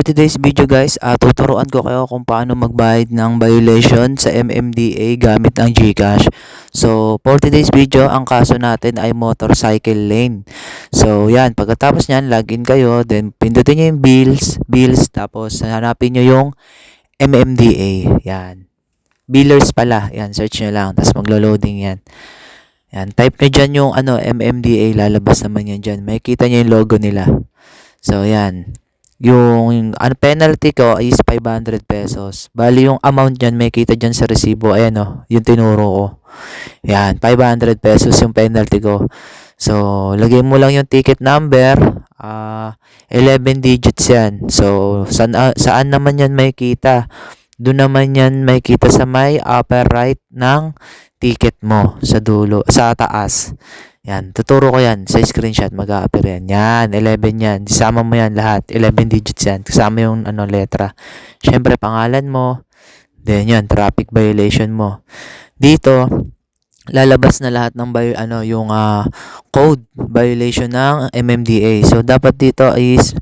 for today's video guys, tuturuan ko kayo kung paano magbayad ng violation sa MMDA gamit ang GCash. So, for today's video, ang kaso natin ay motorcycle lane. So, yan. Pagkatapos nyan, login kayo. Then, pindutin nyo yung bills. Tapos, hanapin nyo yung MMDA. Yan. Billers pala. Yan, search nyo lang. Tapos, maglo-loading yan. Yan. Type nyo dyan yung MMDA. Lalabas naman yan dyan. Makikita nyo yung logo nila. So, yan. Yung penalty ko is 500 pesos. Bali yung amount dyan, may kita dyan sa resibo. Ayan o, yung tinuro ko. Yan, 500 pesos yung penalty ko. So, lagay mo lang yung ticket number. 11 digits yan. So, saan naman yan may kita? Doon naman yan may kita sa may upper right ng ticket mo sa dulo, sa taas. Yan, tuturo ko yan sa screenshot, mag-a-appear yan. Yan, 11 yan. Isama mo yan lahat, 11 digits yan. Kasama yung letra. Syempre, pangalan mo. Then yan, traffic violation mo. Dito, lalabas na lahat ng yung code violation ng MMDA. So, dapat dito is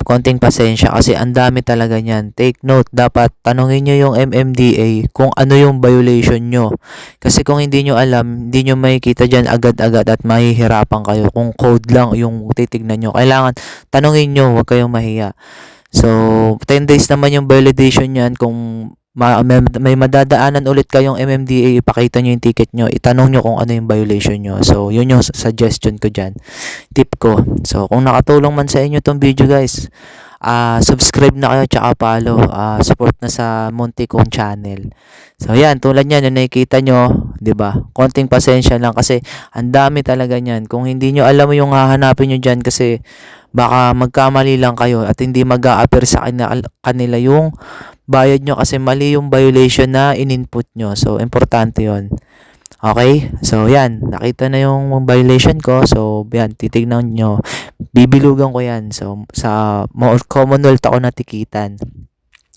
konting pasensya kasi ang dami talaga niyan. Take note, dapat tanungin nyo yung MMDA kung ano yung violation nyo. Kasi kung hindi nyo alam, hindi nyo makikita dyan agad-agad at mahihirapan kayo. Kung code lang yung titignan nyo, kailangan tanungin nyo, huwag kayong mahiya. So, 10 days naman yung validation niyan. Kung may madadaanan ulit kayong MMDA, ipakita nyo yung ticket nyo, itanong nyo kung ano yung violation nyo. So, yun yung suggestion ko dyan, tip ko. So, kung nakatulong man sa inyo tong video guys, subscribe na kayo tsaka follow, support na sa Monty kong channel. So, yan, tulad yan, yung nakikita nyo, diba? Konting pasensya lang kasi ang dami talaga nyan. Kung hindi nyo alam yung hahanapin nyo dyan kasi baka magkamali lang kayo at hindi mag-a-appear sa kanila yung bayad nyo kasi mali yung violation na in-input nyo. So, importante yon. Okay? So, yan. Nakita na yung violation ko. So, yan. Titignan nyo. Bibilugan ko yan. So, sa Commonwealth ako natikitan.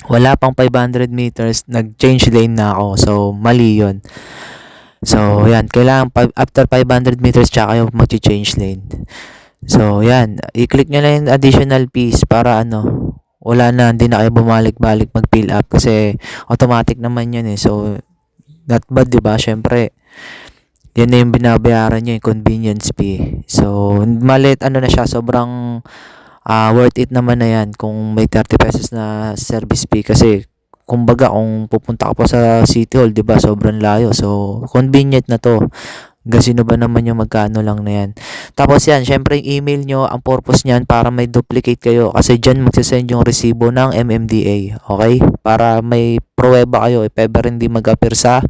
Wala pang 500 meters. Nag-change lane na ako. So, mali yon. So, yan. Kailangan after 500 meters tsaka kayo mag-change lane. So, yan. I-click nyo lang yung additional piece para wala na, hindi na kayo bumalik-balik mag-fill up kasi automatic naman yun eh. So, not bad, diba? Syempre, yan na yung binabayaran nyo, yung convenience fee. So, malit, na siya, sobrang worth it naman na yan kung may 30 pesos na service fee kasi kumbaga, kung pupunta ka pa sa City Hall, diba? Sobrang layo. So, convenient na to. Sino ba naman yung magkano lang na yan. Tapos yan, syempre yung email nyo, ang purpose nyan para may duplicate kayo kasi dyan magsasend yung resibo ng MMDA. Okay? Para may pruweba kayo if ever hindi mag-appear sa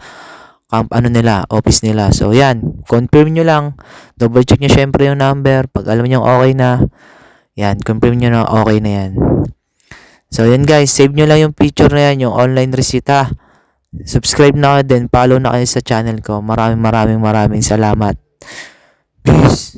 nila, office nila. So yan, confirm nyo lang. Double check nyo syempre yung number. Pag alam nyo okay na, yan, confirm nyo na okay na yan. So yan guys, save nyo lang yung picture na yan, yung online receipt ha. Subscribe na kayo din, follow na kayo sa channel ko. Maraming salamat. Peace.